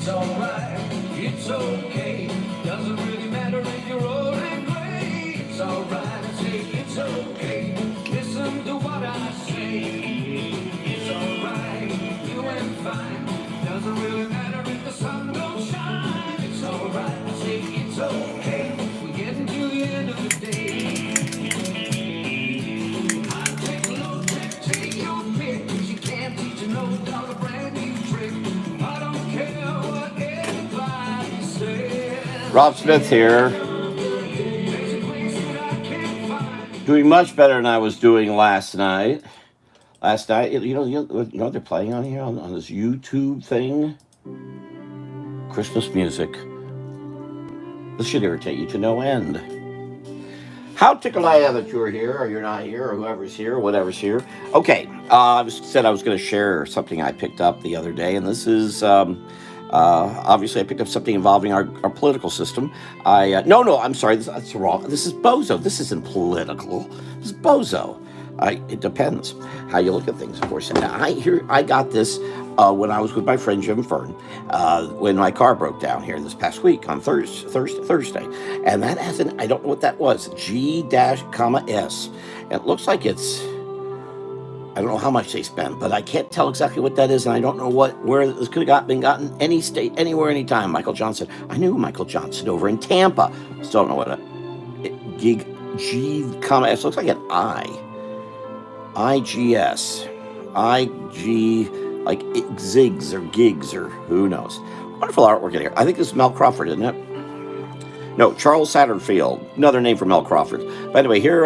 It's alright, it's okay. Doesn't really matter if you're old and gray. It's alright, I say it's okay. Listen to what I say. It's alright, you and fine. Doesn't really matter if the sun don't shine. It's alright, I say it's okay. We're getting to the end of the day. I take no trick, take your pick. 'Cause you can't teach a no dog a brand new trick. I don't care what anybody says. Rob Smith here. There's a place that I can't find. Doing much better than I was doing last night. Last night, you know what they're playing on here on this YouTube thing? Christmas music. This should irritate you to no end. How tickled I am that you're here, or you're not here, or whoever's here, or whatever's here. Okay, I said I was going to share something I picked up the other day, and this is obviously I picked up something involving our political system. No, I'm sorry, that's wrong. This is bozo. This isn't political. This is bozo. It depends how you look at things, of course. And I got this when I was with my friend Jim Fern when my car broke down here this past week on Thursday. And that has I don't know what that was, G-S. It looks like it's, I don't know how much they spent, but I can't tell exactly what that is, and I don't know where this could have been gotten any state, anywhere, anytime. Michael Johnson. I knew Michael Johnson over in Tampa. Still don't know what G-S looks like an I. IGS, IG, like zigs or gigs or who knows. Wonderful artwork in here. I think this is Mel Crawford, isn't it? No, Charles Satterfield, another name for Mel Crawford. By the way, here,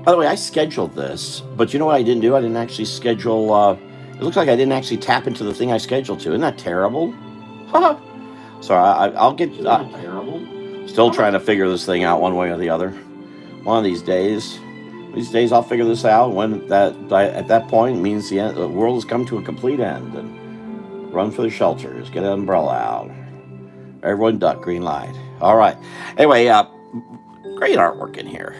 by the way, I scheduled this, but you know what I didn't do? I didn't actually schedule, it looks like I didn't actually tap into the thing I scheduled to. Isn't that terrible? Haha. Sorry, I'll get, terrible. Still trying to figure this thing out one way or the other. One of these days. These days I'll figure this out when at that point means the world has come to a complete end, and run for the shelters, get an umbrella out. Everyone duck, green light. All right. Anyway, great artwork in here.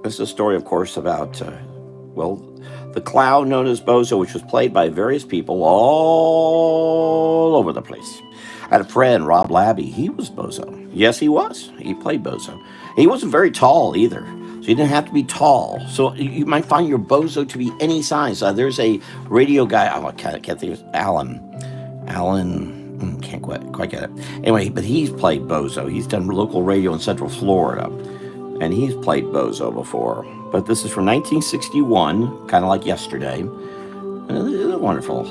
This is a story, of course, about, the clown known as Bozo, which was played by various people all over the place. I had a friend, Rob Labby. He was Bozo. Yes, he was. He played Bozo. He wasn't very tall either, so he didn't have to be tall. So you might find your Bozo to be any size. There's a radio guy. I can't think of it. Alan. Can't quite get it. Anyway, but he's played Bozo. He's done local radio in Central Florida, and he's played Bozo before. But this is from 1961, kind of like yesterday. It's wonderful.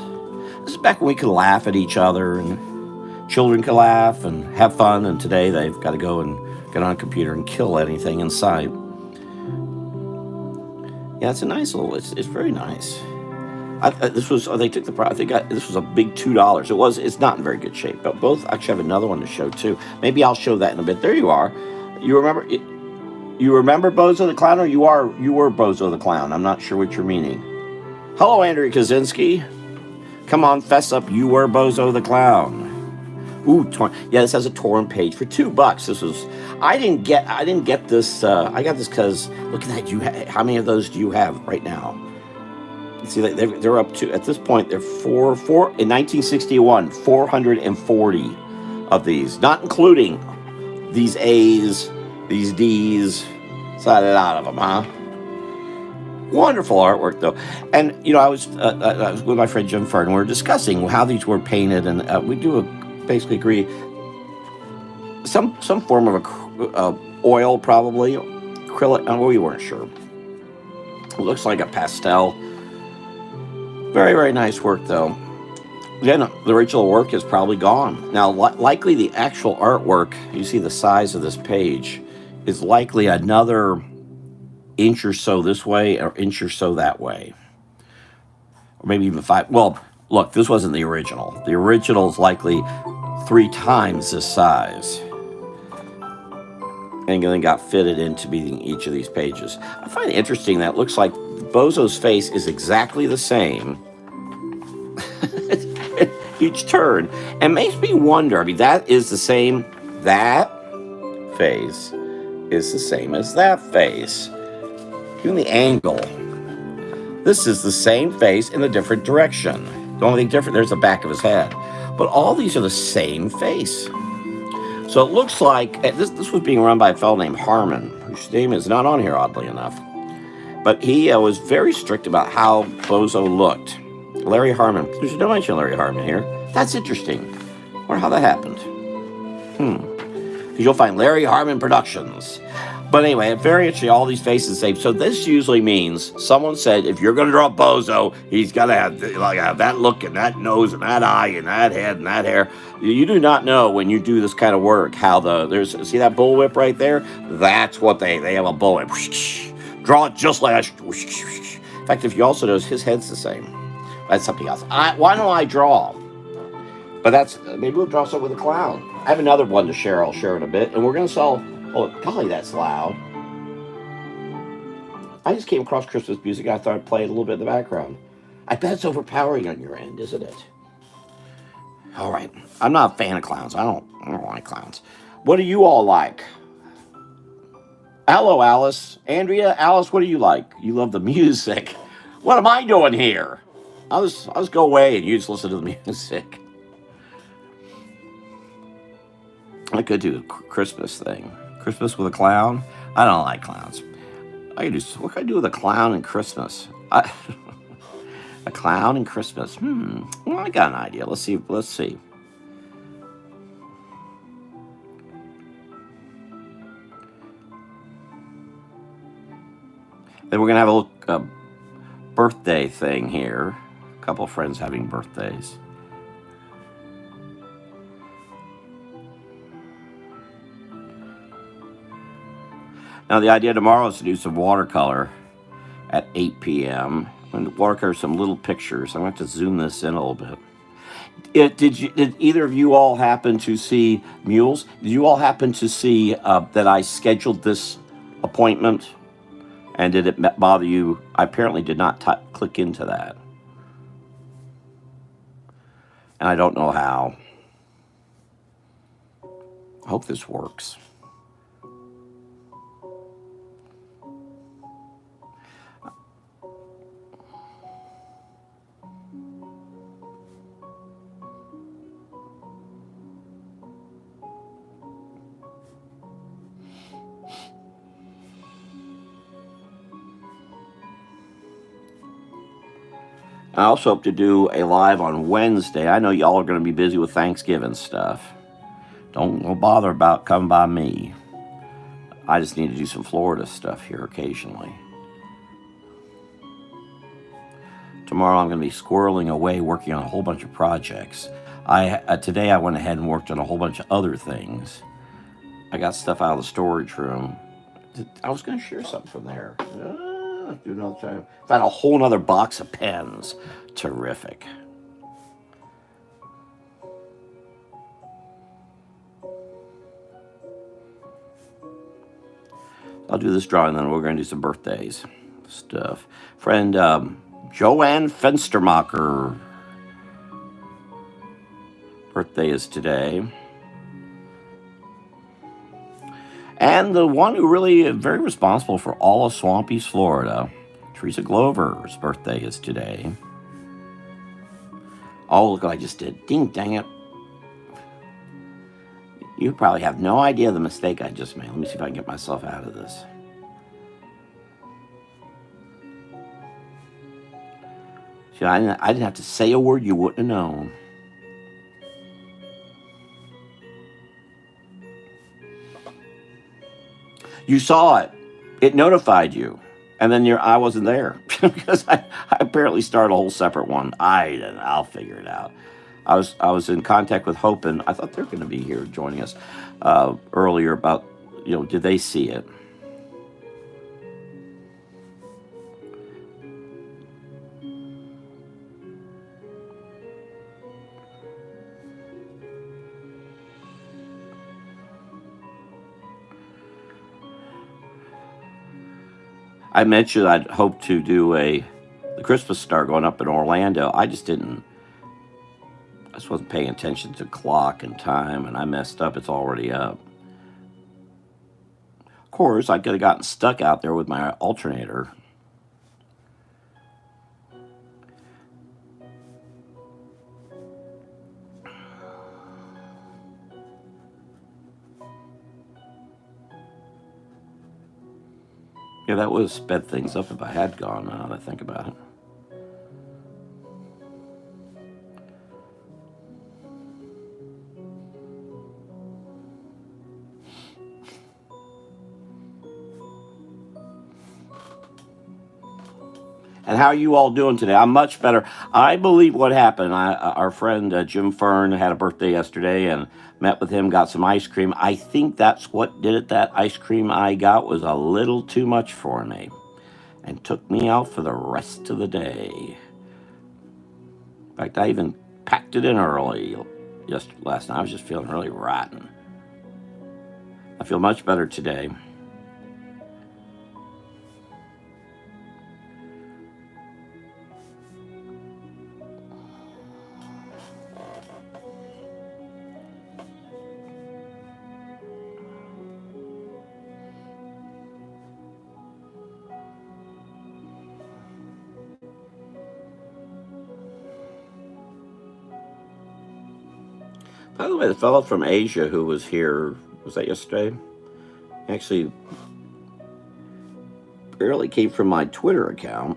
This is back when we could laugh at each other, and children could laugh and have fun, and today they've got to go and get on a computer and kill anything in sight. Yeah, it's a nice little, it's very nice. This was a big $2. It's not in very good shape, but both actually have another one to show too. Maybe I'll show that in a bit. There you are. You remember Bozo the Clown, or you were Bozo the Clown? I'm not sure what you're meaning. Hello, Andrew Kaczynski. Come on, fess up. You were Bozo the Clown. Ooh, yeah, this has a torn page for $2. This was, I didn't get this. I got this because look at that. How many of those do you have right now? See, they're up to, at this point, they're four in 1961, 440 of these, not including these A's, these D's, side it out of them, huh? Wonderful artwork, though. And, I was with my friend Jim Fern, and we were discussing how these were painted, and we do basically agree some form of oil, probably acrylic. We weren't sure. It looks like a pastel. Very, very nice work, though. Again, the original work is probably gone. Now, likely the actual artwork, you see the size of this page, is likely another inch or so this way or inch or so that way. Or maybe even 5. Well, look, this wasn't the original. The original is likely 3 times this size. And then got fitted into being each of these pages. I find it interesting that it looks like Bozo's face is exactly the same each turn. And makes me wonder, that is the same, that face is the same as that face. Even the angle. This is the same face in a different direction. The only thing different, there's the back of his head. But all these are the same face. So it looks like this was being run by a fellow named Harmon, whose name is not on here, oddly enough. But he was very strict about how Bozo looked. Larry Harmon. There's no mention of Larry Harmon here. That's interesting. I wonder how that happened. Because you'll find Larry Harmon Productions. But anyway, very interesting, all these faces same. So this usually means someone said, if you're going to draw Bozo, he's got to have that look and that nose and that eye and that head and that hair. You do not know when you do this kind of work how see that bullwhip right there? That's what they have a bullwhip. Draw it just like that. In fact, if you also notice, his head's the same. That's something else. Why don't I draw? But maybe we'll draw something with a clown. I have another one to share. I'll share in a bit. And we're going to sell... Oh, golly, that's loud. I just came across Christmas music. I thought I'd play it a little bit in the background. I bet it's overpowering on your end, isn't it? All right. I'm not a fan of clowns. I don't like clowns. What do you all like? Hello, Alice. Andrea, Alice, what do you like? You love the music. What am I doing here? I'll just go away and you just listen to the music. I could do a Christmas thing. Christmas with a clown? I don't like clowns. What can I do with a clown and Christmas? A clown and Christmas. Well, I got an idea. Let's see. Then we're going to have a birthday thing here. A couple of friends having birthdays. Now, the idea tomorrow is to do some watercolor at 8 p.m. and watercolor some little pictures. I'm going to have to zoom this in a little bit. Did either of you all happen to see Mules? Did you all happen to see that I scheduled this appointment? And did it bother you? I apparently did not click into that. And I don't know how. I hope this works. I also hope to do a live on Wednesday. I know y'all are going to be busy with Thanksgiving stuff. Don't bother about coming by me. I just need to do some Florida stuff here occasionally. Tomorrow I'm going to be squirreling away working on a whole bunch of projects. Today I went ahead and worked on a whole bunch of other things. I got stuff out of the storage room. I was going to share something from there. Do another time. Found a whole nother box of pens. Terrific. I'll do this drawing, then we're going to do some birthdays stuff. Friend Joanne Fenstermacher. Birthday is today. And the one who really is very responsible for all of Swampy's Florida, Teresa Glover's birthday is today. Oh, look what I just did. Ding, dang it. You probably have no idea the mistake I just made. Let me see if I can get myself out of this. See, I didn't have to say a word you wouldn't have known. You saw it. It notified you. And then I wasn't there because I apparently started a whole separate one. I'll figure it out. I was in contact with Hope, and I thought they're going to be here joining us earlier about, did they see it? I mentioned I'd hope to do the Christmas star going up in Orlando. I just wasn't paying attention to clock and time, and I messed up. It's already up. Of course, I could have gotten stuck out there with my alternator. Yeah, that would have sped things up if I had gone, now that I think about it. And how are you all doing today? I'm much better. I believe what happened. Our friend Jim Fern had a birthday yesterday, and met with him, got some ice cream. I think that's what did it. That ice cream I got was a little too much for me, and took me out for the rest of the day. In fact, I even packed it in early last night. I was just feeling really rotten. I feel much better today. By the way, the fellow from Asia who was here, was that yesterday? Actually, barely came from my Twitter account.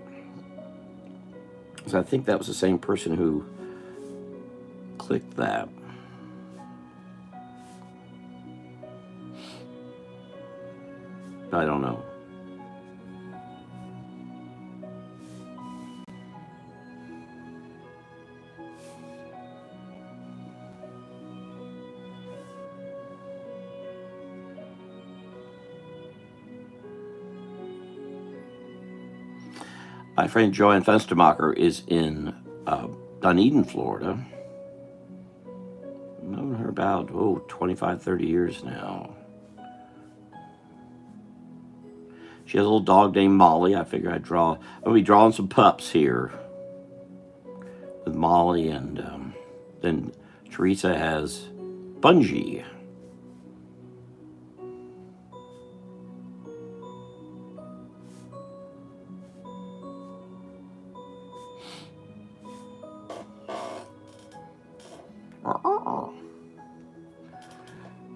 So I think that was the same person who clicked that. I don't know. My friend Joanne Fenstermacher is in Dunedin, Florida. I've known her about 25, 30 years now. She has a little dog named Molly. I figure I'll be drawing some pups here with Molly, and then Teresa has Bungie.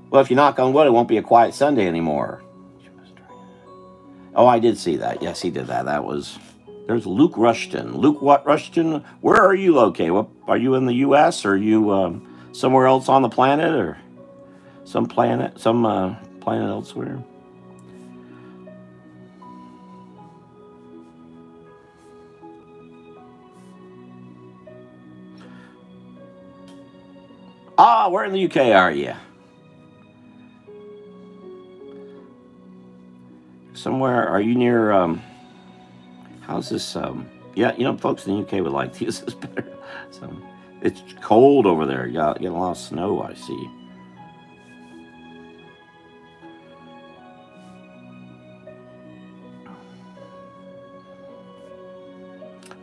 Well, if you knock on wood, it won't be a quiet Sunday anymore. Oh, I did see that. Yes, he did that. There's Luke Rushton. Luke what, Rushton? Where are you located? What, are you in the U.S.? Or are you somewhere else on the planet? Or some planet elsewhere? Ah, where in the UK are you? Somewhere, are you near, how's this, yeah, folks in the UK would like to use this better. So, it's cold over there. You got a lot of snow, I see.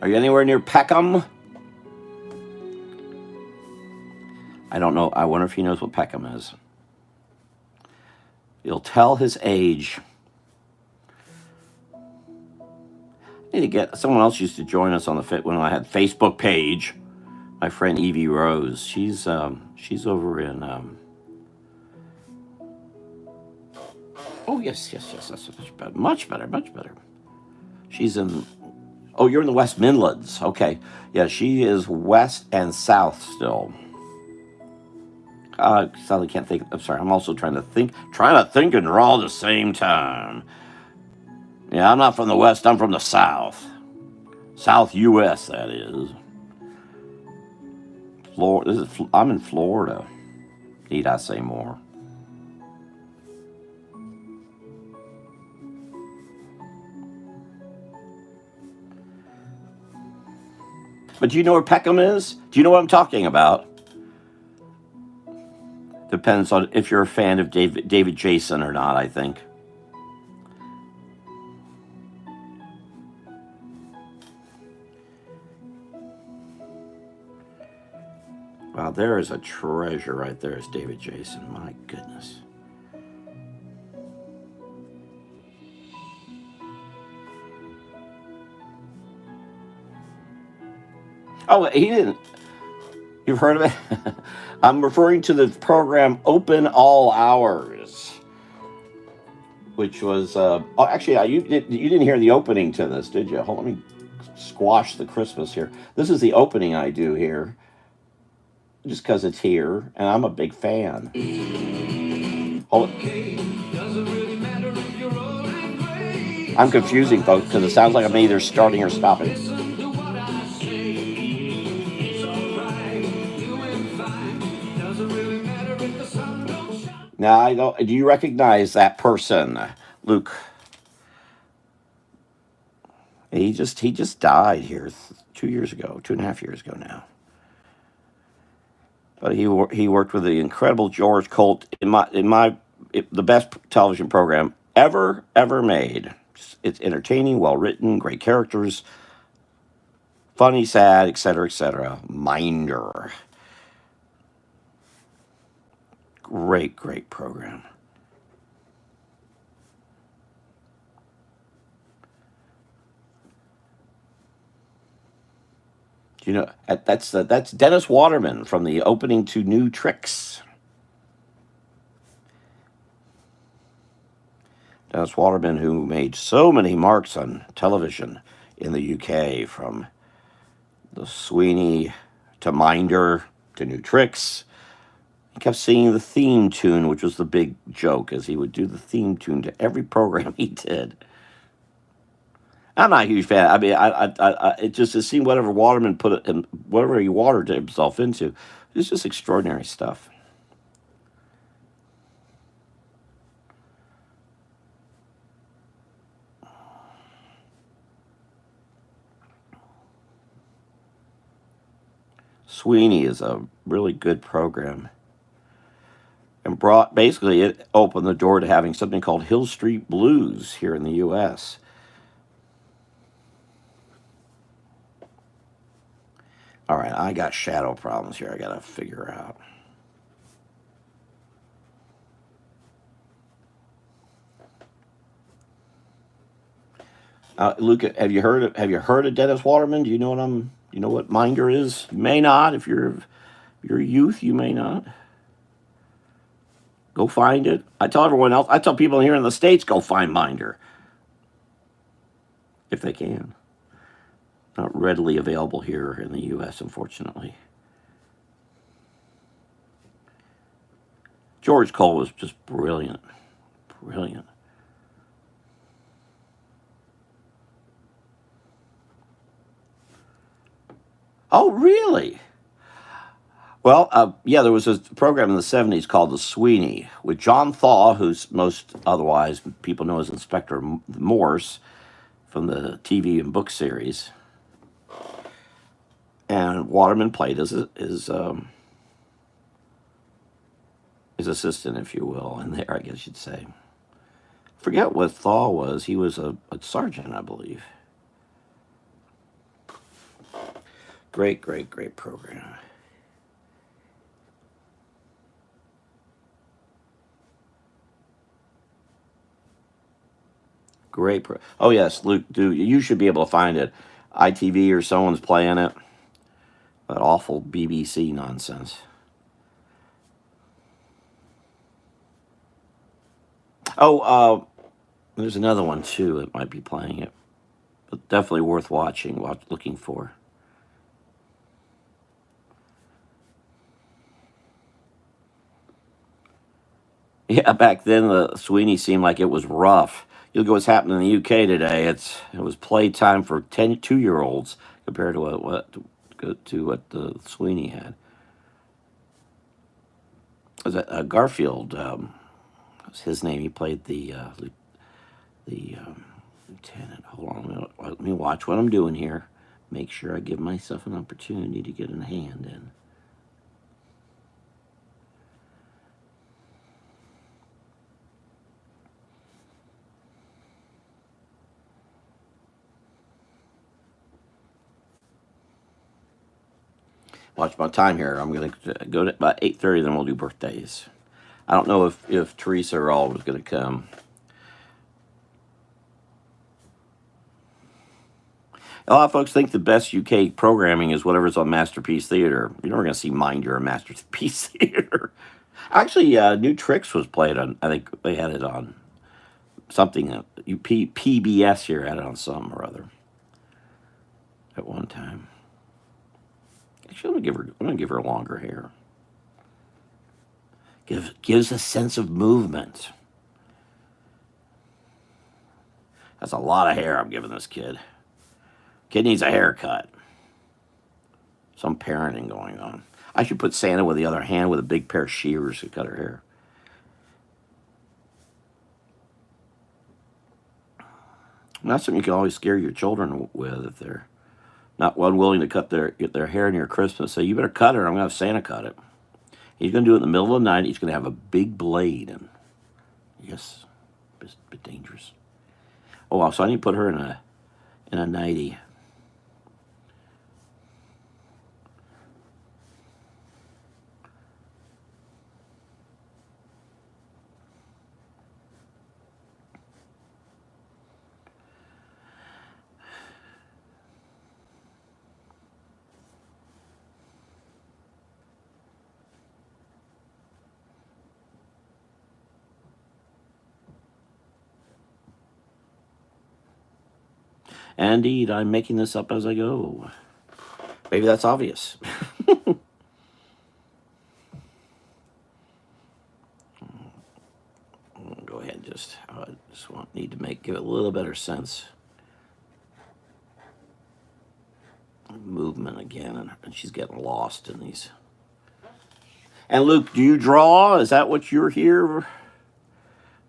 Are you anywhere near Peckham? I don't know. I wonder if he knows what Peckham is. He'll tell his age. I need to get someone else used to join us on the Fit when I had Facebook page. My friend Evie Rose. She's over in. Oh yes. That's much better. She's in. Oh, you're in the West Midlands. Okay, yeah, she is west and south still. Sadly can't think. I'm sorry. I'm also trying to think and draw at the same time. Yeah, I'm not from the West. I'm from the South. South U.S. That is. Florida. I'm in Florida. Need I say more? But do you know where Peckham is? Do you know what I'm talking about? Depends on if you're a fan of David Jason or not, I think. Wow, there is a treasure right there. Is David Jason. My goodness. Oh, he didn't. You've heard of it? I'm referring to the program Open All Hours. which was actually you didn't hear the opening to this, did you? Hold, let me squash the Christmas here. This is the opening I do here, just because it's here, and I'm a big fan. Hold it. I'm confusing folks because it sounds like I'm either starting or stopping. Now I don't. Do you recognize that person, Luke? He just died here 2 years ago, 2.5 years ago now. But he worked with the incredible George Colt the best television program ever made. It's entertaining, well written, great characters, funny, sad, etc., etc. Minder, great program. You know that's Dennis Waterman from the opening to New Tricks. Dennis Waterman, who made so many marks on television in the UK, from the Sweeney to Minder to New Tricks. He kept singing the theme tune, which was the big joke, as he would do the theme tune to every program he did. I'm not a huge fan. I mean, it seemed whatever Waterman whatever he watered himself into, it's just extraordinary stuff. Sweeney is a really good program, and it opened the door to having something called Hill Street Blues here in the U.S. All right, I got shadow problems here. I got to figure out. Luke, have you heard of Dennis Waterman? Do you know what Minder is? You may not. If you're a youth, you may not. Go find it. I tell everyone else. I tell people here in the States, go find Minder if they can. Not readily available here in the U.S., unfortunately. George Cole was just brilliant. Brilliant. Oh, really? Well, yeah, there was a program in the 70s called The Sweeney with John Thaw, who's most otherwise people know as Inspector Morse from the TV and book series. And Waterman played his assistant, if you will, in there, I guess you'd say. Forget what Thaw was. He was a sergeant, I believe. Great program. Oh yes, Luke, you should be able to find it. ITV or someone's playing it. That awful BBC nonsense. Oh, there's another one too that might be playing it, but definitely worth looking for. Yeah, back then the Sweeney seemed like it was rough. You look at what's happening in the UK today. It was playtime for 2-year-olds compared to what the Sweeney had. Was that Garfield? Was his name? He played the lieutenant. Hold on, let me watch what I'm doing here. Make sure I give myself an opportunity to get a hand in. Watch my time here. I'm going to go to about 8:30, then we'll do birthdays. I don't know if Teresa or all was going to come. A lot of folks think the best UK programming is whatever's on Masterpiece Theater. You're never going to see Minder or Masterpiece Theater. Actually, New Tricks was played on. I think they had it on something, PBS here had it on something or other at one time. Actually, I'm gonna give her longer hair. Gives a sense of movement. That's a lot of hair I'm giving this kid. Kid needs a haircut. Some parenting going on. I should put Santa with the other hand with a big pair of shears to cut her hair. And that's something you can always scare your children with if they're not unwilling to get their hair near Christmas. Say, you better cut it or I'm going to have Santa cut it. He's going to do it in the middle of the night. He's going to have a big blade. And yes, it's a bit dangerous. Oh, wow, so I need to put her in a nightie. Indeed, I'm making this up as I go. Maybe that's obvious. Go ahead and just need to give it a little better sense. Movement again, and she's getting lost in these. And Luke, do you draw? Is that what you're here?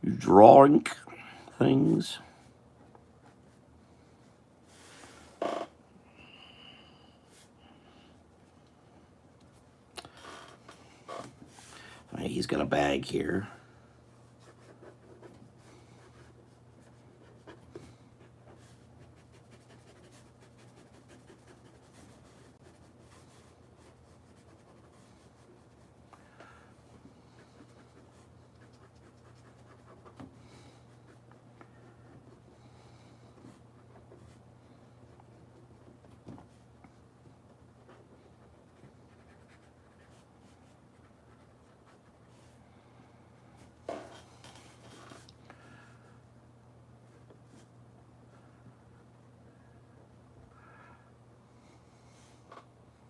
You drawing things? He's got a bag here.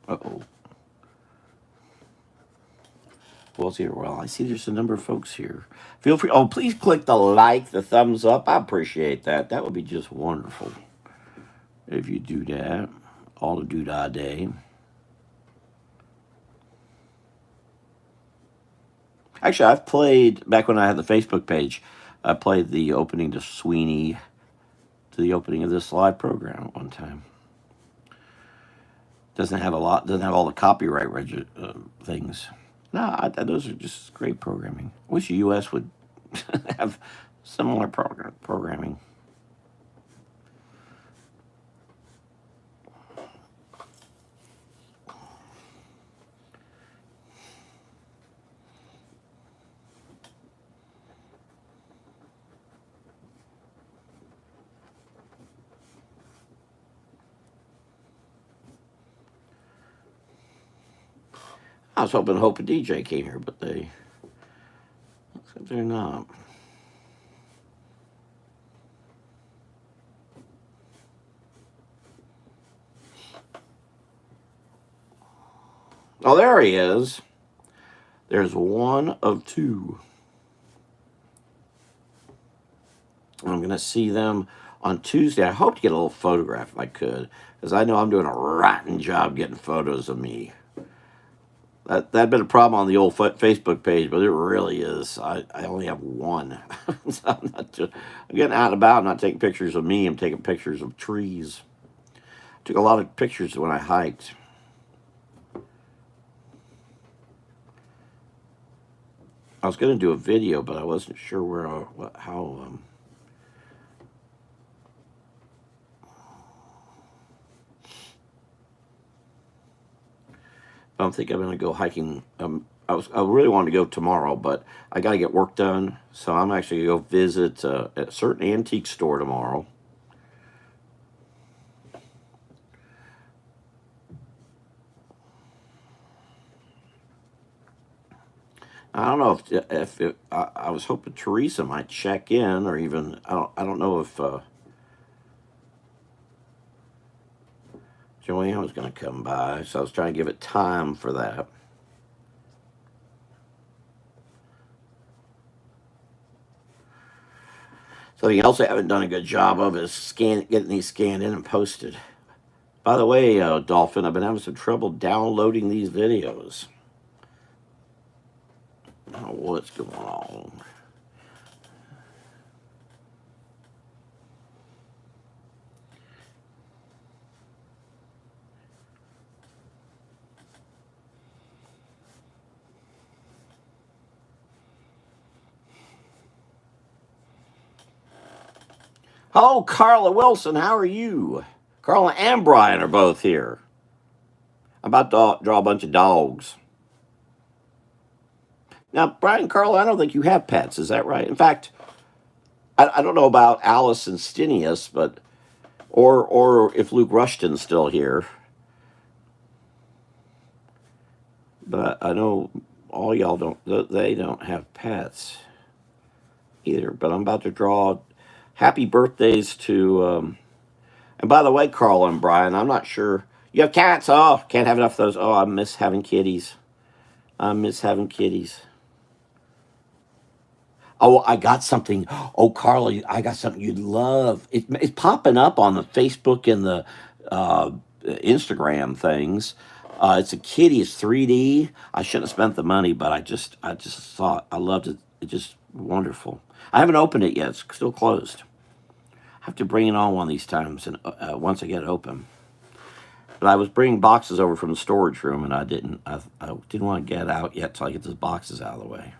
Uh-oh. What's here? Well, I see there's a number of folks here. Feel free. Oh, please click the like, the thumbs up. I appreciate that. That would be just wonderful if you do that. All the doodah day. Actually, I've played, back when I had the Facebook page, I played the opening to Sweeney, to the opening of this live program at one time. Doesn't have all the copyright things. No, those are just great programming. I wish the U.S. would have similar programming. I was hoping Hope and DJ came here, but they're not. Oh, there he is. There's one of two. I'm going to see them on Tuesday. I hope to get a little photograph if I could, because I know I'm doing a rotten job getting photos of me. That'd been a problem on the old Facebook page, but it really is. I only have one. So I'm getting out and about. I'm not taking pictures of me. I'm taking pictures of trees. Took a lot of pictures when I hiked. I was going to do a video, but I wasn't sure how. I don't think I'm going to go hiking. I really wanted to go tomorrow, but I got to get work done. So I'm actually going to go visit a certain antique store tomorrow. I don't know I was hoping Teresa might check in, or even I don't know if Joanne was going to come by, so I was trying to give it time for that. Something else I haven't done a good job of is getting these scanned in and posted. By the way, Dolphin, I've been having some trouble downloading these videos. I don't know what's going on. Oh, Carla Wilson, how are you? Carla and Brian are both here. I'm about to draw a bunch of dogs. Now, Brian and Carla, I don't think you have pets. Is that right? In fact, I don't know about Alice and Stinius, but or if Luke Rushton's still here. But I know all y'all don't. They don't have pets either. But I'm about to draw happy birthdays to. And by the way, Carla and Brian, I'm not sure. You have cats? Oh, can't have enough of those. Oh, I miss having kitties. I miss having kitties. Oh, I got something. Oh, Carla, I got something you'd love. It's popping up on the Facebook and the uh, Instagram things. It's a kitty. It's 3D. I shouldn't have spent the money, but I just thought I loved it. It's just wonderful. I haven't opened it yet. It's still closed. I have to bring it on one of these times, and once I get it open. But I was bringing boxes over from the storage room, and I didn't. I didn't want to get out yet till I get those boxes out of the way.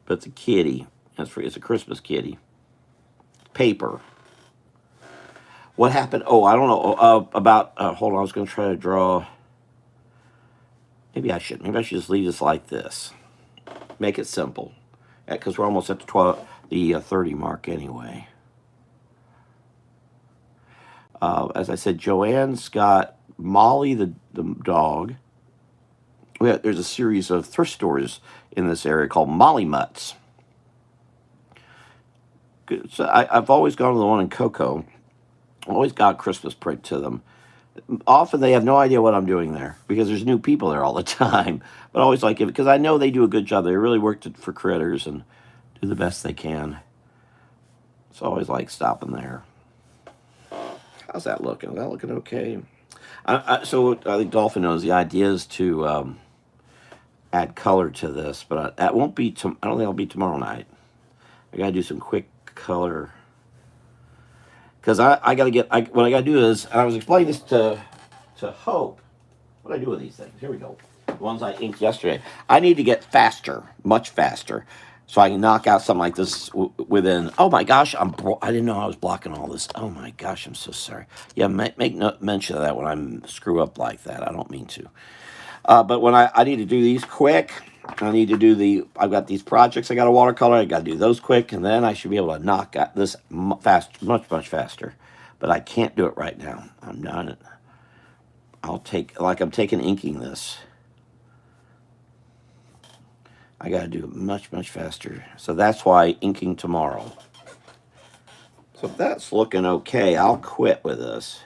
But it's a kitty. It's a Christmas kitty. Paper. What happened? Oh, I don't know. About hold on. I was going to try to draw. Maybe I should. Maybe I should just leave this like this. Make it simple, because we're almost at the 30 mark anyway. As I said, Joanne's got Molly the dog. There's a series of thrift stores in this area called Molly Mutts. So I've always gone to the one in Cocoa. Always got a Christmas print to them. Often they have no idea what I'm doing there because there's new people there all the time. But I always like it because I know they do a good job. They really worked it for critters and do the best they can. So I always like stopping there. How's that looking? Is that looking okay? So I think Dolphin knows the idea is to add color to this, but that won't be. I don't think it'll be tomorrow night. I gotta do some quick color because I gotta get. What I gotta do is, and I was explaining this to Hope. What do I do with these things? Here we go. The ones I inked yesterday. I need to get faster, much faster, so I can knock out something like this within. Oh my gosh, I didn't know I was blocking all this. Oh my gosh, I'm so sorry. Yeah, make no mention of that when I screw up like that. I don't mean to. But when I need to do these quick, I need to do I've got these projects I got to watercolor. I got to do those quick, and then I should be able to knock out this fast, much faster. But I can't do it right now. I'm not. I'm taking inking this. I got to do it much faster. So that's why inking tomorrow. So if that's looking okay, I'll quit with this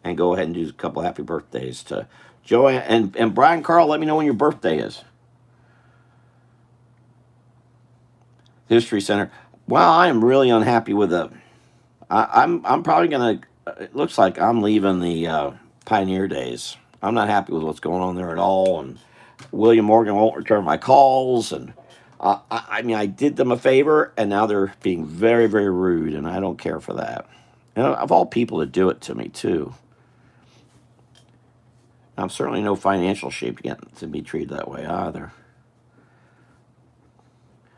and go ahead and do a couple happy birthdays to Joanne and Brian Carl. Let me know when your birthday is. History Center. Well, I am really unhappy with the. I'm probably gonna. It looks like I'm leaving the Pioneer days. I'm not happy with what's going on there at all, and William Morgan won't return my calls, and I mean I did them a favor, and now they're being very rude, and I don't care for that. And of all people to do it to me too. I'm certainly no financial shape yet to be treated that way either.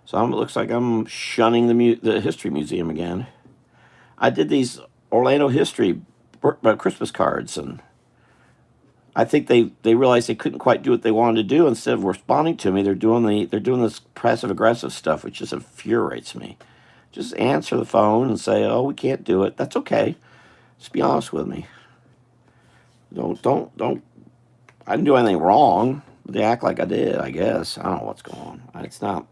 So it looks like I'm shunning the History Museum again. I did these Orlando history Christmas cards, and I think they realized they couldn't quite do what they wanted to do. Instead of responding to me, they're doing this passive aggressive stuff, which just infuriates me. Just answer the phone and say, "Oh, we can't do it." That's okay. Just be honest with me. Don't. I didn't do anything wrong. They act like I did, I guess. I don't know what's going on. It's not.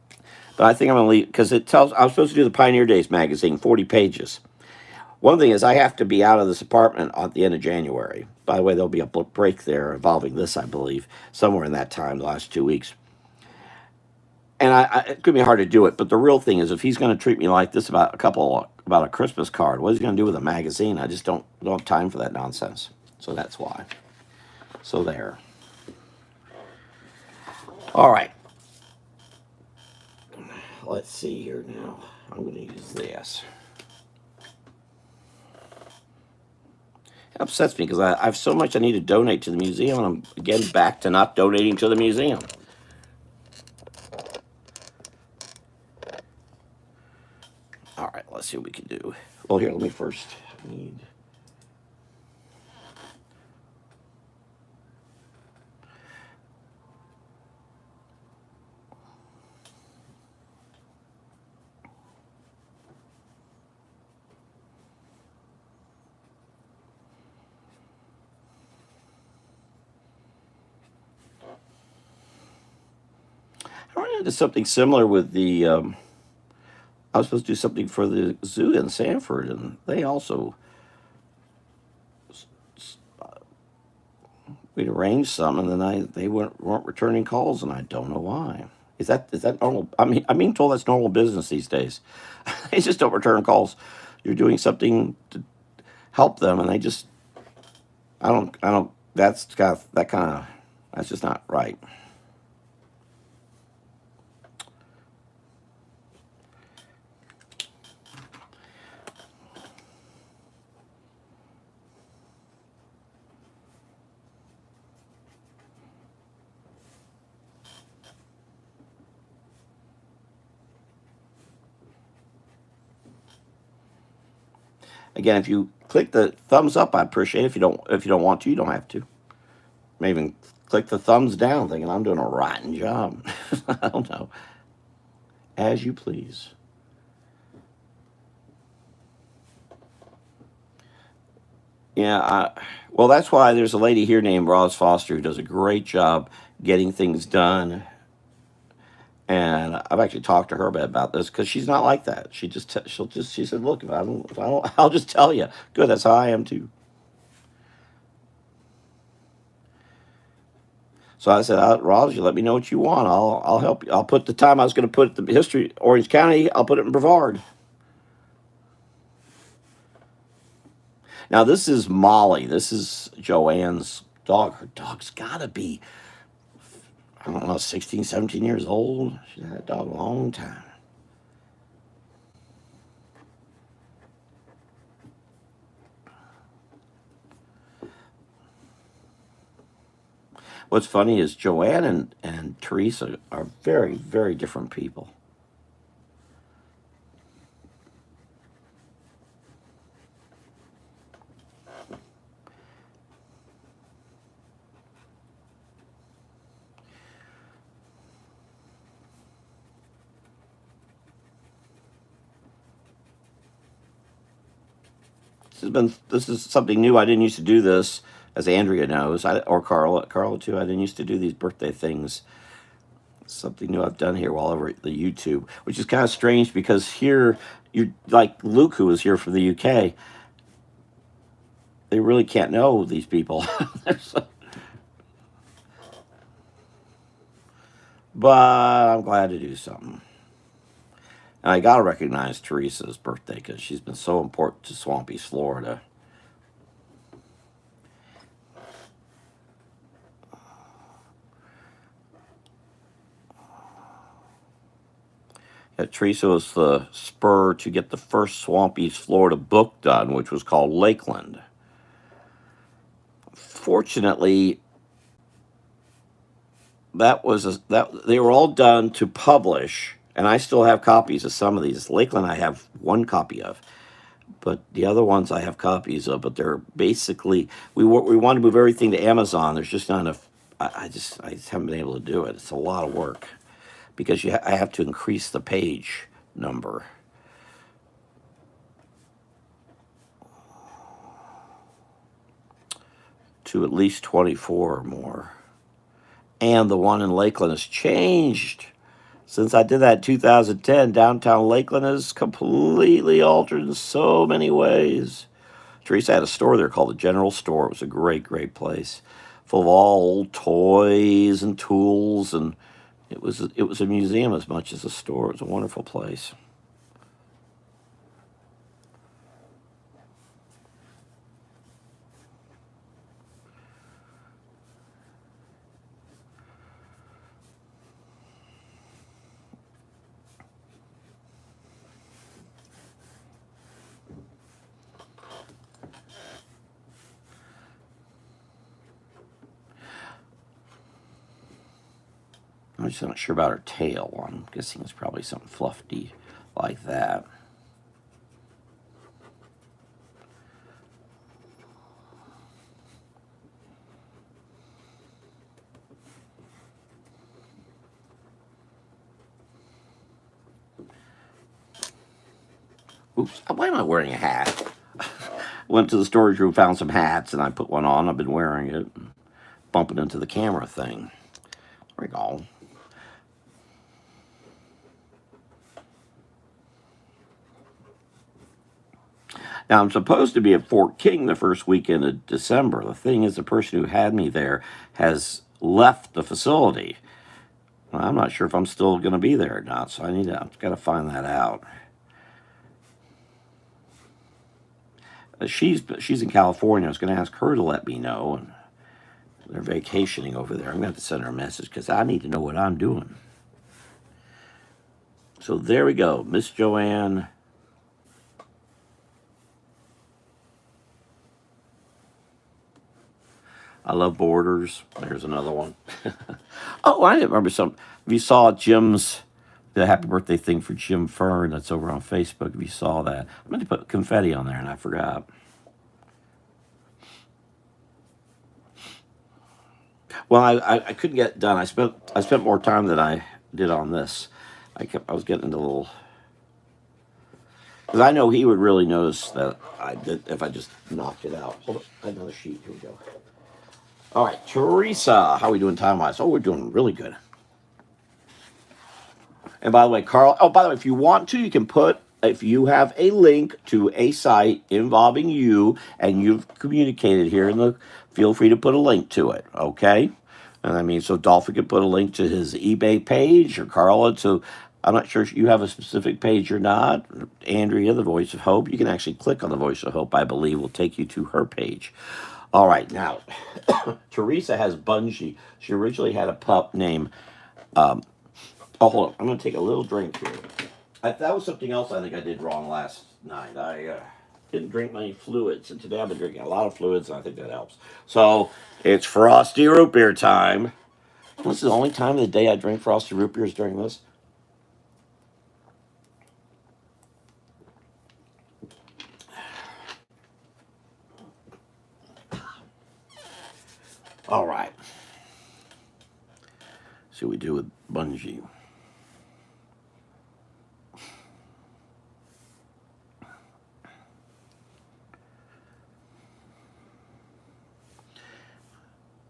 But I think I'm going to leave because it tells. I was supposed to do the Pioneer Days magazine, 40 pages. One thing is, I have to be out of this apartment at the end of January. By the way, there'll be a break there involving this, I believe, somewhere in that time, the last 2 weeks. And it could be hard to do it, but the real thing is, if he's going to treat me like this about a Christmas card, what is he going to do with a magazine? I just don't have time for that nonsense. So that's why. So there. All right. Let's see here now. I'm going to use this. It upsets me because I have so much I need to donate to the museum, and I'm again back to not donating to the museum. All right, let's see what we can do. Well, here, let me first need. I ran into something similar with the. I was supposed to do something for the zoo in Sanford, and they also. We'd arranged something, and then they weren't returning calls, and I don't know why. Is that normal? I'm being told that's normal business these days. They just don't return calls. You're doing something to help them, and they just. I don't. That's got that kind of. That's just not right. Again, if you click the thumbs up, I appreciate it. If you don't want to, you don't have to. Maybe even click the thumbs down, thinking I'm doing a rotten job. I don't know. As you please. Yeah, well, that's why there's a lady here named Roz Foster who does a great job getting things done. And I've actually talked to her about this because she's not like that. She said, look, if I don't, I'll just tell you. Good, that's how I am too. So I said, Roz, you let me know what you want. I'll help you. I'll put the time I was going to put the history Orange County. I'll put it in Brevard. Now this is Molly. This is Joanne's dog. Her dog's got to be, I don't know, 16, 17 years old. She's had that dog a long time. What's funny is Joanne and Teresa are very, very different people. This is something new. I didn't used to do this, as Andrea knows, or Carla too. I didn't used to do these birthday things. Something new I've done here while over at the YouTube, which is kind of strange because here you're like Luke, who was here from the UK. They really can't know these people. But I'm glad to do something. And I got to recognize Teresa's birthday because she's been so important to Swampy's Florida. Yeah, Teresa was the spur to get the first Swampy's Florida book done, which was called Lakeland. Fortunately, that they were all done to publish, and I still have copies of some of these. Lakeland, I have one copy of, but the other ones I have copies of. But they're basically we want to move everything to Amazon. There's just not enough. I just haven't been able to do it. It's a lot of work because I have to increase the page number. To at least 24 or more. And the one in Lakeland has changed. Since I did that in 2010, downtown Lakeland has completely altered in so many ways. Teresa had a store there called the General Store. It was a great, great place, full of all old toys and tools, and it was a museum as much as a store. It was a wonderful place. I'm just not sure about her tail. I'm guessing it's probably something fluffy like that. Oops, why am I wearing a hat? Went to the storage room, found some hats, and I put one on. I've been wearing it, bumping into the camera thing. There we go. Now, I'm supposed to be at Fort King the first weekend of December. The thing is, the person who had me there has left the facility. Well, I'm not sure if I'm still going to be there or not, so I've got to find that out. She's in California. I was going to ask her to let me know, and they're vacationing over there. I'm going to have to send her a message because I need to know what I'm doing. So there we go, Miss Joanne. I love borders. There's another one. Oh, I didn't remember some. If you saw the happy birthday thing for Jim Fern that's over on Facebook, if you saw that, I meant to put confetti on there and I forgot. Well, I couldn't get it done. I spent more time than I did on this. I was getting into a little, because I know he would really notice that I did if I just knocked it out. Hold on, another sheet. Here we go. All right, Teresa, how are we doing time-wise? Oh, we're doing really good. And by the way, Carl, oh, by the way, if you want to, you can if you have a link to a site involving you and you've communicated here feel free to put a link to it, okay? And I mean, so Dolphin could put a link to his eBay page or Carla to, I'm not sure if you have a specific page or not. Andrea, the Voice of Hope, you can actually click on the Voice of Hope, I believe, will take you to her page. All right, now, Teresa has Bungie. She originally had a pup named, oh, hold on. I'm going to take a little drink here. That was something else I think I did wrong last night. I didn't drink many fluids, and today I've been drinking a lot of fluids, and I think that helps. So, it's Frosty Root Beer time. This is the only time of the day I drink Frosty Root Beers during this. All right. See what we do with Bungie.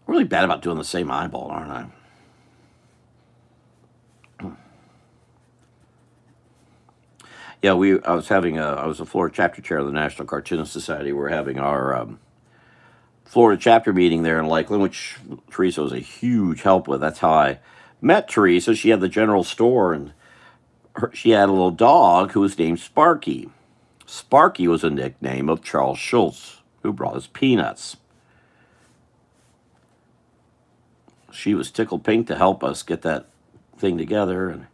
I'm really bad about doing the same eyeball, aren't I? Yeah, I was a Florida chapter chair of the National Cartoonist Society. We're having our Florida chapter meeting there in Lakeland, which Teresa was a huge help with. That's how I met Teresa. She had the general store, and she had a little dog who was named Sparky. Sparky was a nickname of Charles Schultz, who brought us peanuts. She was tickled pink to help us get that thing together, and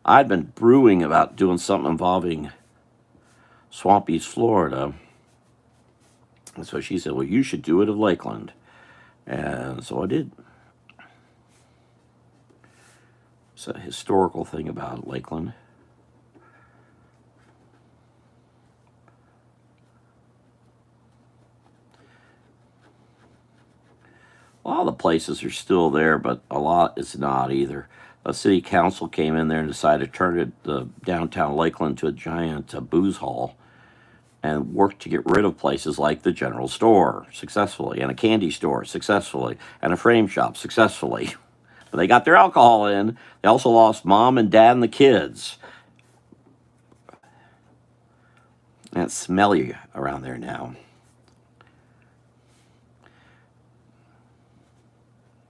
I'd been brewing about doing something involving Swampy's, Florida. And so she said, well, you should do it of Lakeland. And so I did. It's a historical thing about Lakeland. A lot of the places are still there, but a lot is not either. A city council came in there and decided to turn the downtown Lakeland to a giant booze hall and worked to get rid of places like the general store successfully, and a candy store successfully, and a frame shop successfully. But they got their alcohol in. They also lost mom and dad and the kids. And it's smelly around there now.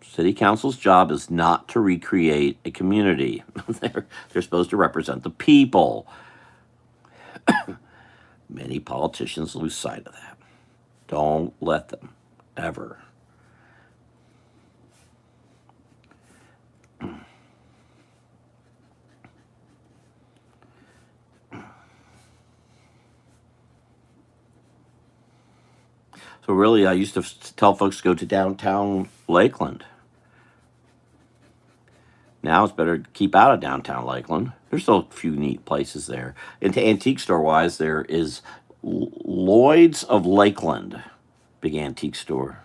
City council's job is not to recreate a community. They're supposed to represent the people. Many politicians lose sight of that. Don't let them, ever. So really, I used to tell folks to go to downtown Lakeland. Now it's better to keep out of downtown Lakeland. There's still a few neat places there. And to antique store wise, there is Lloyd's of Lakeland, big antique store.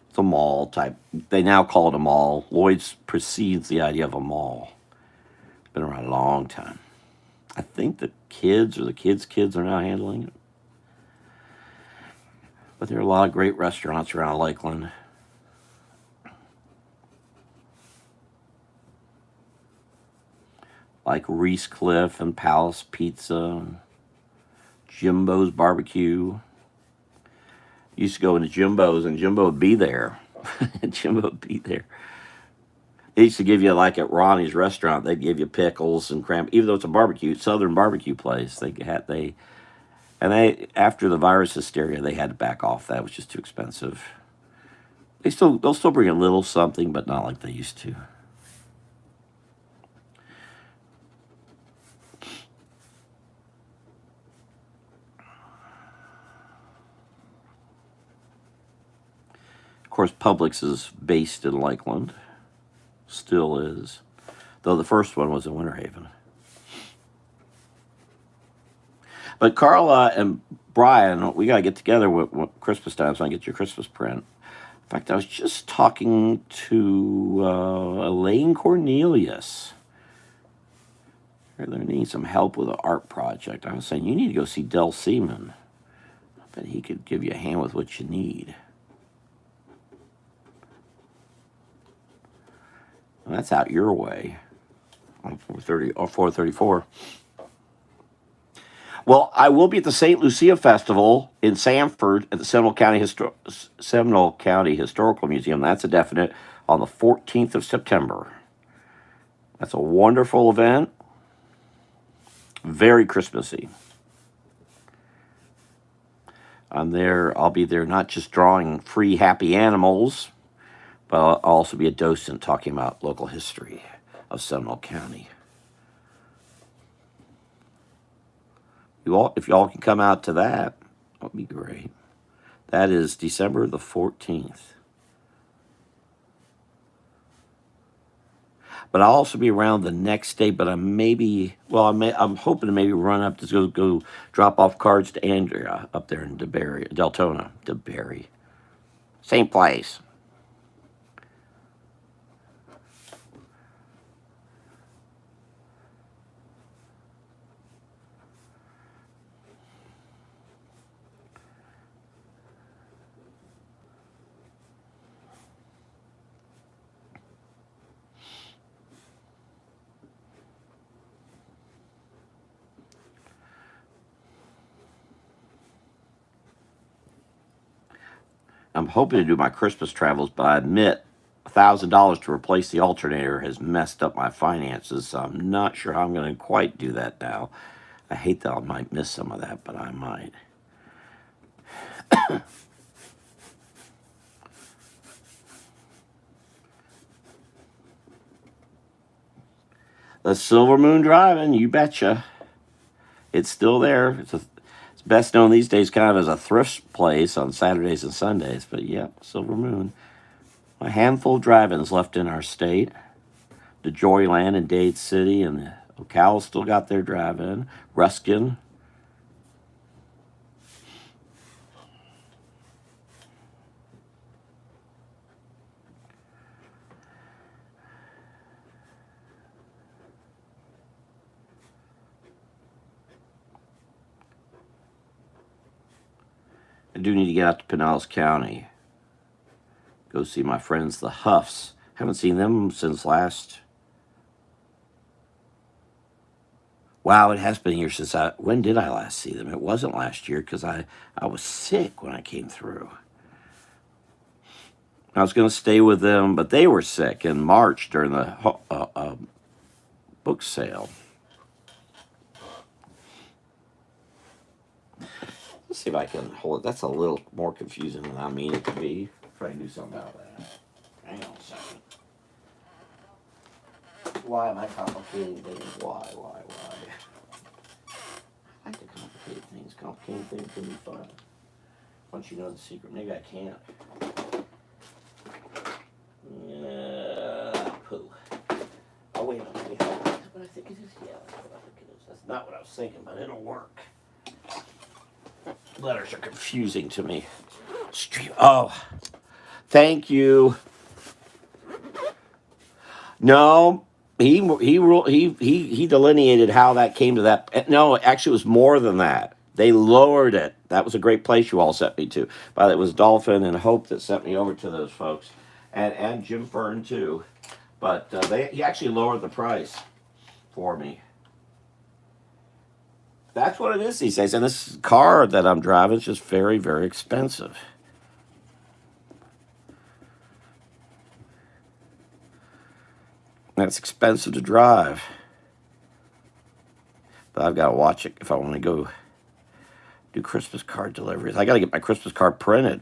It's a mall type. They now call it a mall. Lloyd's precedes the idea of a mall. It's been around a long time. I think the kids or the kids are now handling it. But there are a lot of great restaurants around Lakeland. Like Reese Cliff and Palace Pizza, Jimbo's Barbecue. Used to go into Jimbo's and Jimbo would be there. Jimbo would be there. They used to give you, like at Ronnie's restaurant, they'd give you pickles and cram. Even though it's a barbecue, Southern barbecue place, after the virus hysteria, they had to back off. That was just too expensive. They'll still bring a little something, but not like they used to. Of course, Publix is based in Lakeland. Still is. Though the first one was in Winter Haven. But Carla and Brian, we got to get together with Christmas time so I can get your Christmas print. In fact, I was just talking to Elaine Cornelius. They're needing some help with an art project. I was saying, you need to go see Del Seaman. I bet he could give you a hand with what you need. And that's out your way on 430 or 434. Well, I will be at the St. Lucia Festival in Sanford at the Seminole County Historical Museum. That's a definite on the 14th of September. That's a wonderful event. Very Christmassy. I'll be there not just drawing free happy animals, but I'll also be a docent talking about local history of Seminole County. If y'all can come out to that would be great. That is December the 14th. But I'll also be around the next day, but I'm hoping to maybe run up to go drop off cards to Andrea up there in Deltona. DeBerry. Same place. I'm hoping to do my Christmas travels, but I admit $1,000 to replace the alternator has messed up my finances, so I'm not sure how I'm going to quite do that now. I hate that I might miss some of that, but I might. The Silver Moon Drive-In, you betcha. It's still there. It's best known these days kind of as a thrift place on Saturdays and Sundays, but yeah, Silver Moon. A handful of drive-ins left in our state. The Joyland in Dade City and the Ocala still got their drive-in. Ruskin. I do need to get out to Pinellas County. Go see my friends, the Huffs. Haven't seen them since last. Wow, it has been years since when did I last see them? It wasn't last year because I was sick when I came through. I was going to stay with them, but they were sick in March during the book sale. Let's see if I can hold it. That's a little more confusing than I mean it to be. Try to do something about that. Hang on a second. Why am I complicating things? Why? I like to complicate things. Complicating things can be fun. Once you know the secret, maybe I can't. Poo. Oh, wait a minute. That's what I think it is? Yeah, that's what I think it is. That's not what I was thinking, but it'll work. Letters are confusing to me. Oh, thank you. No, he delineated how that came to that. No, actually, it was more than that. They lowered it. That was a great place you all sent me to. But it was Dolphin and Hope that sent me over to those folks, and Jim Fern too. But he actually lowered the price for me. That's what it is these days. And this car that I'm driving is just very, very expensive. And it's expensive to drive. But I've got to watch it if I want to go do Christmas card deliveries. I got to get my Christmas card printed.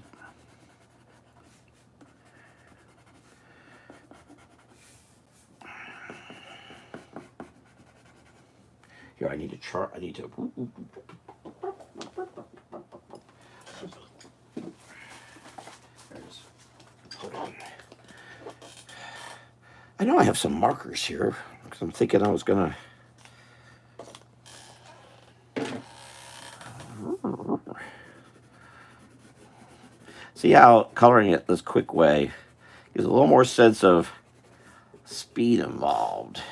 Here, I need to chart. I need to. Hold on. I know I have some markers here because I'm thinking I was gonna. See how coloring it this quick way gives a little more sense of speed involved.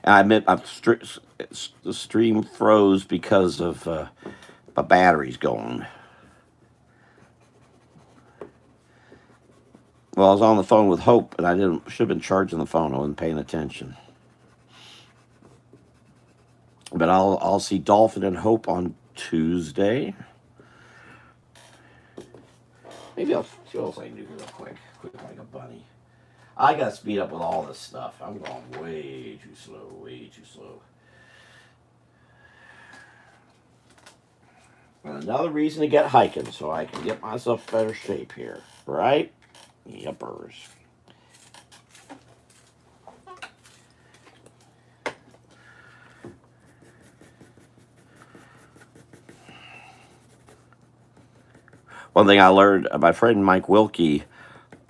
And I admit the stream froze because of my batteries going. Well, I was on the phone with Hope, and I should have been charging the phone. I wasn't paying attention. But I'll see Dolphin and Hope on Tuesday. Maybe I'll see what else I can do real quick like a bunny. I got to speed up with all this stuff. I'm going way too slow. And another reason to get hiking, so I can get myself better shape here, right? Yuppers. One thing I learned, my friend Mike Wilkie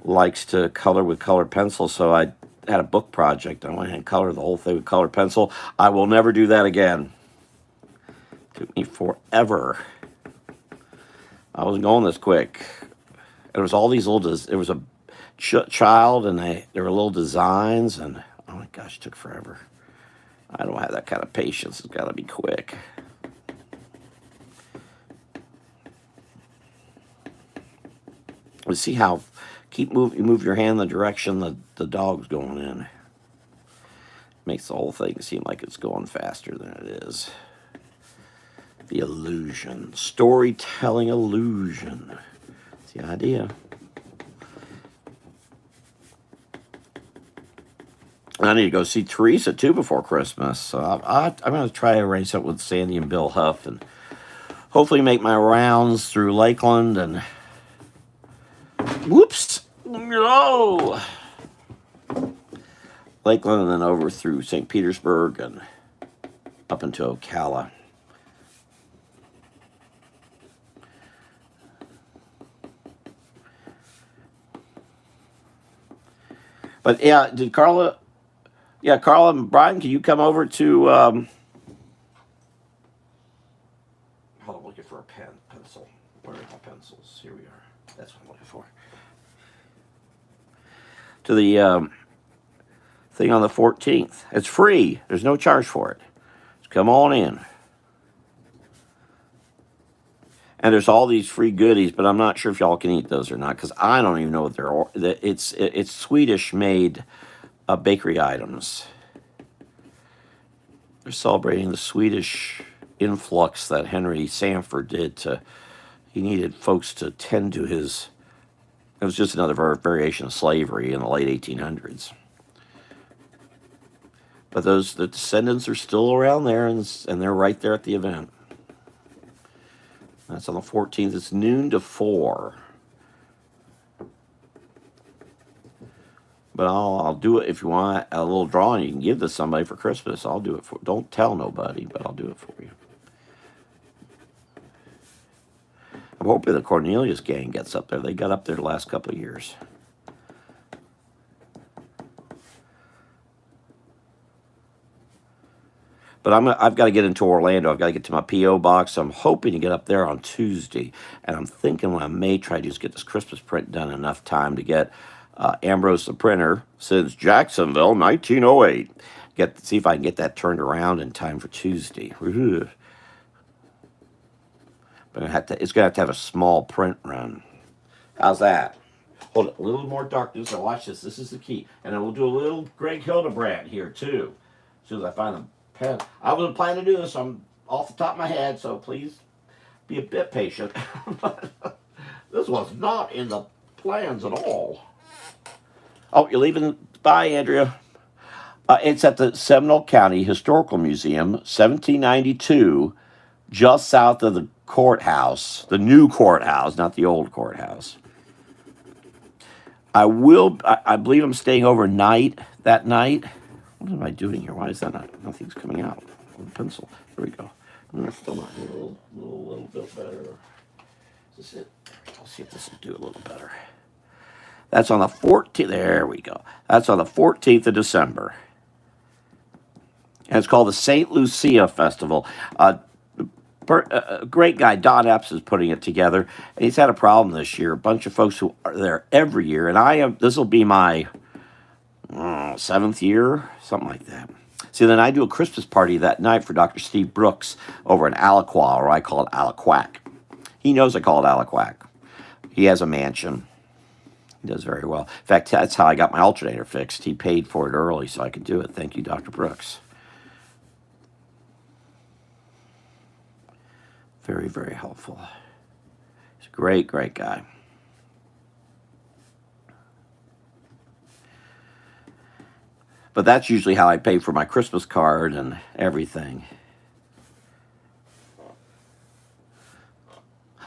likes to color with colored pencils, so I had a book project. I went ahead and colored the whole thing with colored pencil. I will never do that again. It took me forever. I wasn't going this quick. There was all these little, there was a child, and there were little designs, and oh my gosh, it took forever. I don't have that kind of patience. It's got to be quick. Let's see how, you move your hand in the direction the dog's going in. Makes the whole thing seem like it's going faster than it is. The illusion. Storytelling illusion. That's the idea. I need to go see Teresa, too, before Christmas. So I'm going to try to arrange something with Sandy and Bill Huff and hopefully make my rounds through Lakeland and... Whoops! No! Lakeland and then over through St. Petersburg and up into Ocala. But yeah, Carla and Brian, can you come over to hold on, I'm looking for a pencil. Where are my pencils? Here we are. That's what I'm looking for. To the thing on the 14th. It's free. There's no charge for it. Just come on in. And there's all these free goodies, but I'm not sure if y'all can eat those or not because I don't even know what they're. It's Swedish made bakery items. They're celebrating the Swedish influx that Henry Sanford did to. He needed folks to tend to his. It was just another variation of slavery in the late 1800s. But the descendants are still around there, and they're right there at the event. That's on the 14th. It's noon to 4. But I'll do it if you want a little drawing you can give to somebody for Christmas. I'll do it for. Don't tell nobody, but I'll do it for you. I'm hoping the Cornelius gang gets up there. They got up there the last couple of years. But I've got to get into Orlando. I've got to get to my P.O. box. So I'm hoping to get up there on Tuesday. And I'm thinking what I may try to do is get this Christmas print done in enough time to get Ambrose the printer since Jacksonville, 1908. See if I can get that turned around in time for Tuesday. But it's going to have a small print run. How's that? Hold it, a little more darkness. Now watch this. This is the key. And then we'll do a little Greg Hildebrand here, too. As soon as I find the pen. I wasn't planning to do this. I'm off the top of my head, so please be a bit patient. This was not in the plans at all. Oh, you're leaving? Bye, Andrea. It's at the Seminole County Historical Museum, 1792, just south of the courthouse, the new courthouse, not the old courthouse. I believe I'm staying overnight that night. What am I doing here? Why is that not? Nothing's coming out with a pencil. There we go. Still not a little bit better. Is this it? I'll see if this will do a little better. That's on the 14th. There we go. That's on the 14th of December. And it's called the St. Lucia Festival. A great guy, Don Epps, is putting it together. And he's had a problem this year. A bunch of folks who are there every year. And this will be my 7th year, something like that. See, then I do a Christmas party that night for Dr. Steve Brooks over in Aliquah, or I call it Aliquac. He knows I call it Aliquac. He has a mansion. He does very well. In fact, that's how I got my alternator fixed. He paid for it early so I could do it. Thank you, Dr. Brooks. Very, very helpful. He's a great, great guy. But that's usually how I pay for my Christmas card and everything.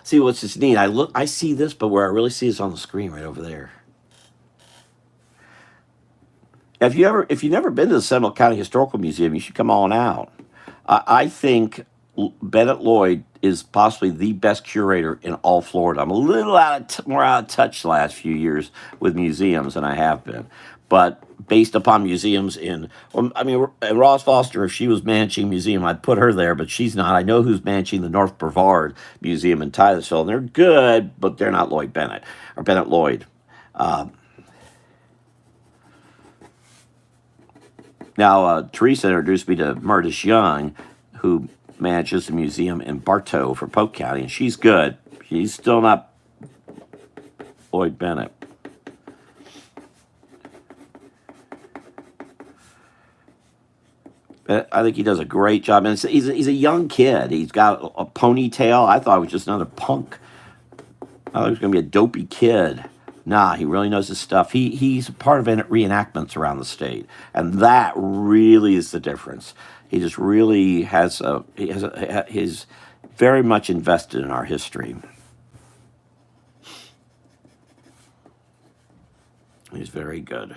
See, what's just neat? I see this, but where I really see is on the screen right over there. If you've never been to the Seminole County Historical Museum, you should come on out. I think Bennett Lloyd is possibly the best curator in all Florida. I'm a little more out of touch the last few years with museums than I have been, but based upon museums Ross Foster, if she was managing museum, I'd put her there, but she's not. I know who's managing the North Brevard Museum in Titusville, and they're good, but they're not Lloyd Bennett or Bennett Lloyd. Now, Teresa introduced me to Murtis Young, who manages the museum in Bartow for Polk County, and she's good. She's still not Lloyd Bennett. But I think he does a great job. And he's a young kid. He's got a ponytail. I thought it was just another punk. I thought he was going to be a dopey kid. Nah, he really knows his stuff. He's part of reenactments around the state, and that really is the difference. He just really he's very much invested in our history. He's very good.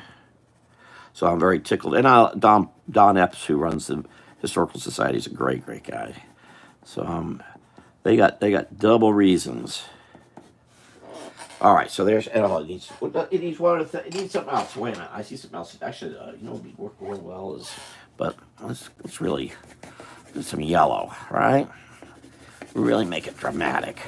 So I'm very tickled. And Don Epps, who runs the Historical Society, is a great, great guy. So they got double reasons. All right, so there's it needs something else. Wait a minute, I see something else. Actually, would be work really well but let's really do some yellow, right? Really make it dramatic.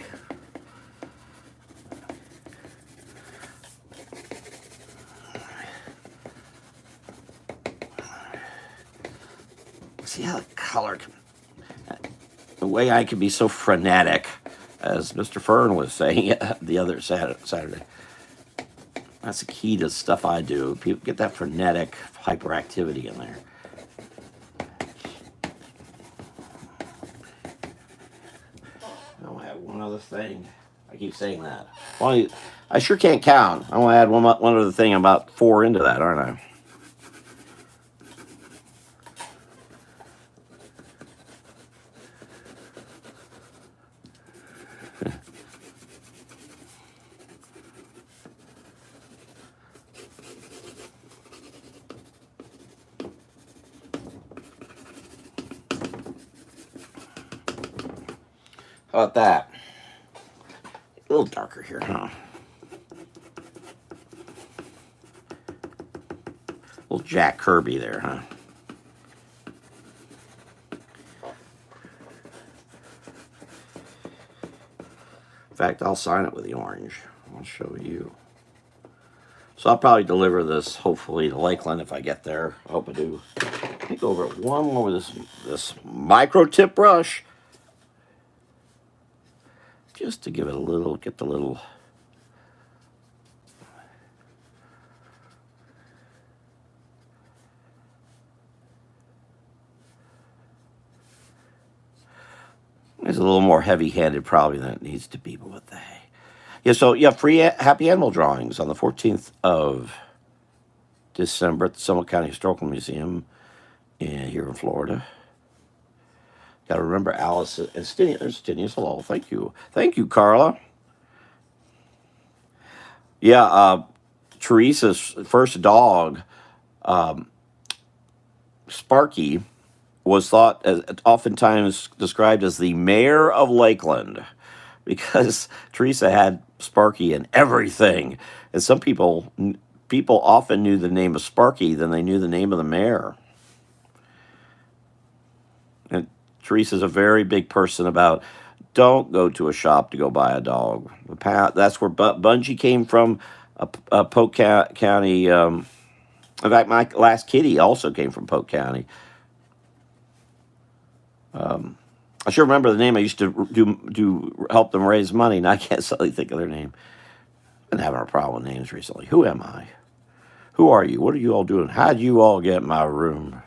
See how the color the way I can be so frenetic as Mr. Fern was saying the other Saturday. That's the key to stuff I do. People get that frenetic hyperactivity in there. I'll add one other thing. I keep saying that. Well, I sure can't count. I want to add one other thing. I'm about 4 into that, aren't I? How about that? A little darker here, huh? A little Jack Kirby there, huh? In fact, I'll sign it with the orange. I'll show you. So I'll probably deliver this, hopefully, to Lakeland if I get there. I hope I do. Let me go over it one more with this micro tip brush. Just to give it a little, get the little... It's a little more heavy-handed probably than it needs to be, but what the heck. Yeah, so yeah, free Happy Animal drawings on the 14th of December at the Summit County Historical Museum here in Florida. Got to remember Alice and Stinius. There's Stinius. Hello. Thank you. Thank you, Carla. Yeah, Teresa's first dog, Sparky, was thought as oftentimes described as the mayor of Lakeland because Teresa had Sparky in everything. And some people often knew the name of Sparky than they knew the name of the mayor. And Teresa's a very big person about don't go to a shop to go buy a dog. That's where Bungie came from, Polk County. In fact, my last kitty also came from Polk County. I sure remember the name. I used to do help them raise money, and I can't suddenly think of their name. Been having a problem with names recently. Who am I? Who are you? What are you all doing? How'd you all get in my room?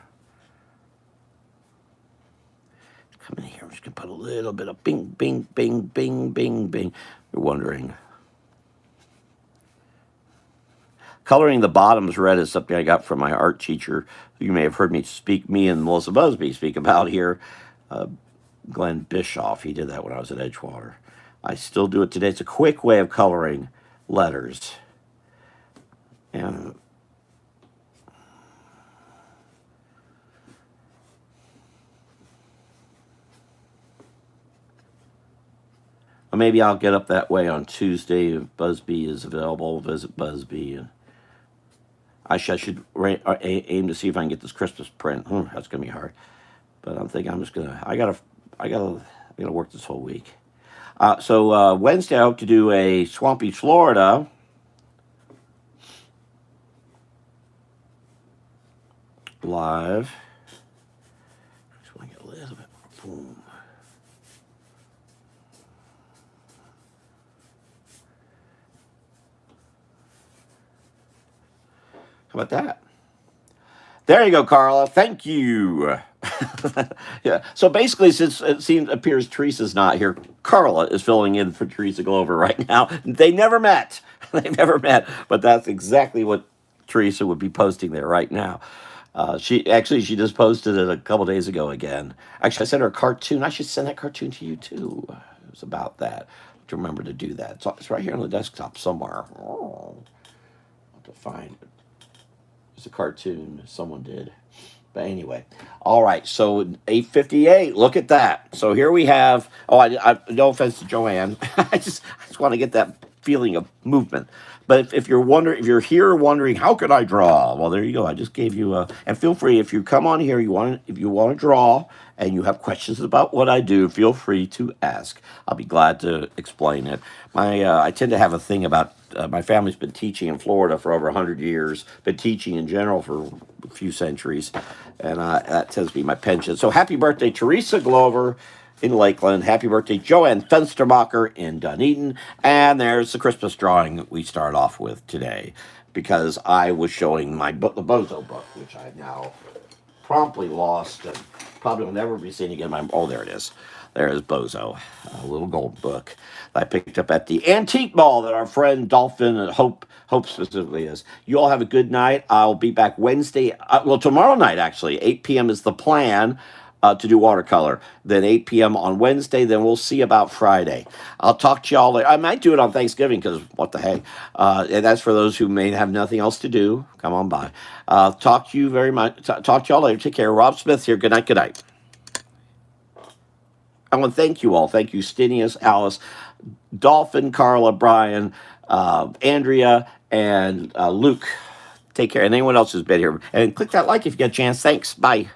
Come in here. I'm just gonna put a little bit of bing, bing, bing, bing, bing, bing. You're wondering. Coloring the bottoms red is something I got from my art teacher, who you may have heard me and Melissa Busby speak about here. Glenn Bischoff. He did that when I was at Edgewater. I still do it today. It's a quick way of coloring letters. And maybe I'll get up that way on Tuesday if Busby is available. Visit Busby. And I should aim to see if I can get this Christmas print. That's gonna be hard. But I'm thinking I'm just gonna. I gotta work this whole week. So Wednesday I hope to do a Swampy, Florida. Live. Just want to get a little bit more boom. How about that? There you go, Carla. Thank you. Yeah. So basically, since appears Teresa's not here, Carla is filling in for Teresa Glover right now. They never met. They never met. But that's exactly what Teresa would be posting there right now. She just posted it a couple days ago again. Actually, I sent her a cartoon. I should send that cartoon to you too. It was about that. To remember to do that. It's right here on the desktop somewhere. I'll have to find it. It's a cartoon someone did. But anyway, all right. So 8:58. Look at that. So here we have. Oh, I no offense to Joanne. I just want to get that feeling of movement. But if you're here wondering how can I draw, well, there you go. I just gave you a. And feel free if you come on here, if you want to draw and you have questions about what I do, feel free to ask. I'll be glad to explain it. I tend to have a thing about. My family's been teaching in Florida for over 100 years, been teaching in general for a few centuries, and that tends to be my penchant. So happy birthday, Teresa Glover. in Lakeland. Happy birthday, Joanne Fenstermacher in Dunedin. And there's the Christmas drawing we start off with today because I was showing my book, the Bozo book, which I now promptly lost and probably will never be seen again. Oh, there it is. There is Bozo, a little gold book that I picked up at the antique mall that our friend Dolphin and Hope specifically is. You all have a good night. I'll be back Wednesday. Tomorrow night, actually. 8 p.m. is the plan to do watercolor. Then 8 p.m. on Wednesday. Then we'll see about Friday. I'll talk to y'all later. I might do it on Thanksgiving because what the heck. And that's for those who may have nothing else to do. Come on by. Talk to you very much. Talk to y'all later. Take care. Rob Smith here. Good night. Good night. I want to thank you all. Thank you, Stinius, Alice, Dolphin, Carla, Brian, Andrea, and Luke. Take care. And anyone else who's been here. And click that like if you get a chance. Thanks. Bye.